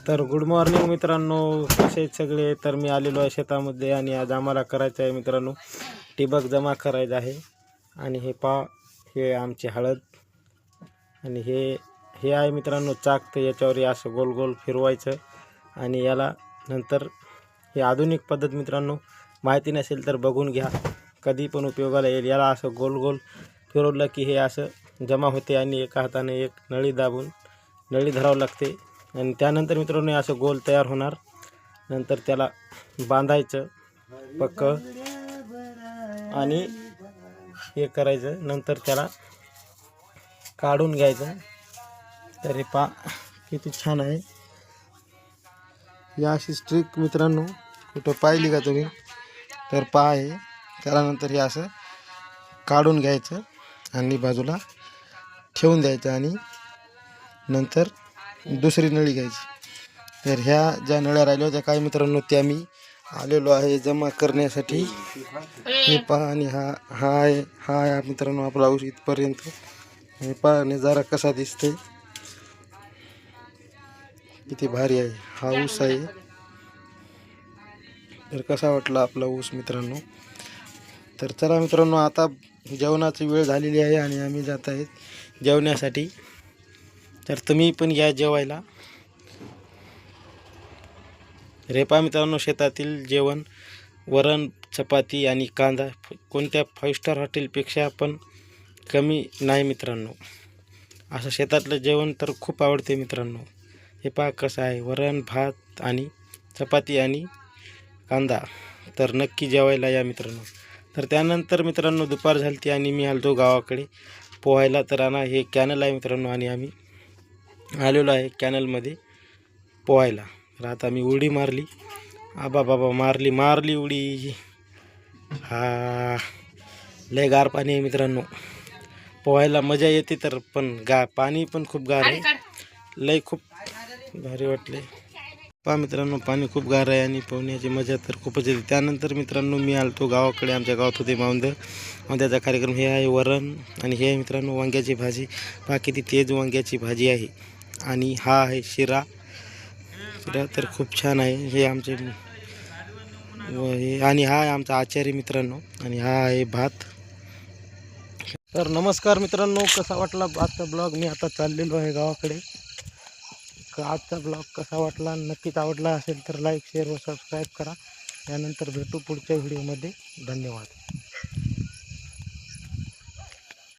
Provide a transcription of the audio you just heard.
तर good morning मित्रांनो, कसे आहेत सगळे. तर मी आलेलो आहे शेतामध्ये आणि आज आम्हाला करायचं आहे मित्रांनो ठिबक जमा करायचं आहे. आणि हे आमची हळद आणि हे आहे मित्रांनो चाक. तर याच्यावर असं गोल गोल फिरवायचं आणि याला नंतर ही आधुनिक पद्धत मित्रांनो, माहिती नसेल तर बघून घ्या, कधी पण उपयोगाला येईल. याला असं गोल गोल फिरवलं की हे असं जमा होते आणि एका हाताने एक नळी दाबून नळी धरावं लागते आणि त्यानंतर मित्रांनो असं गोल तयार होणार. नंतर त्याला बांधायचं पक्क आणि हे करायचं, नंतर त्याला काढून घ्यायचं. तरी किती छान आहे या अशी स्ट्रिक मित्रांनो, कुठं पाहिली का तुम्ही तर आहे. त्यानंतर हे असं काढून घ्यायचं आणि बाजूला ठेवून द्यायचं आणि नंतर दुसरी नळी घ्यायची. तर ह्या ज्या नळ्या राहिल्या होत्या काय मित्रांनो, त्या मी आलेलो आहे जमा करण्यासाठी. हे आणि हा आहे मित्रांनो आपला ऊस इथपर्यंत. हे नजारा कसा दिसते, किती भारी आहे हा ऊस आहे. तर कसा वाटला आपला ऊस मित्रांनो. तर चला मित्रांनो, आता जेवणाची वेळ झालेली आहे आणि आम्ही जात आहेत जेवण्यासाठी. तर तुम्ही पण या जेवायला. रेपा मित्रांनो, शेतातील जेवण वरण चपाती आणि कांदा कोणत्या 5 स्टार हॉटेलपेक्षा पण कमी नाही मित्रांनो. असं शेतातलं जेवण तर खूप आवडते मित्रांनो. हे पहा कसं आहे, वरण भात आणि चपाती आणि कांदा. तर नक्की जेवायला या मित्रांनो. तर त्यानंतर मित्रांनो दुपार झाली आणि मी आलतो गावाकडे पोहायला. तर हे कॅनल आहे मित्रांनो आणि आम्ही आलेलो आहे कॅनलमध्ये पोहायला. तर आता मी उडी मारली, बाबा मारली उडी. हा लय गार पाणी आहे मित्रांनो, पोहायला मजा येते. तर पण पाणी पण खूप गार आहे, लय खूप भारी वाटले. पहा मित्रांनो, पाणी खूप गार आहे आणि पोहण्याची मजा तर खूपच येते. त्यानंतर मित्रांनो मी आलतो गावाकडे. आमच्या गावात होते औंध्याचा कार्यक्रम. हे आहे वरण आणि हे आहे मित्रांनो वांग्याची भाजी. पहा किती तेज वांग्याची भाजी आहे. आणि हा आहे शिरा तर खूप छान आहे. हे आमचे आणि हा आहे आमचा आचार्य मित्रांनो आणि हा आहे भात. तर नमस्कार मित्रांनो, कसा वाटला आजचा ब्लॉग. मी आता चाललेलो आहे गावाकडे. आजचा ब्लॉग कसा वाटला, नक्कीच आवडला असेल तर लाईक शेअर व सबस्क्राईब करा. यानंतर भेटू पुढच्या व्हिडिओमध्ये. धन्यवाद.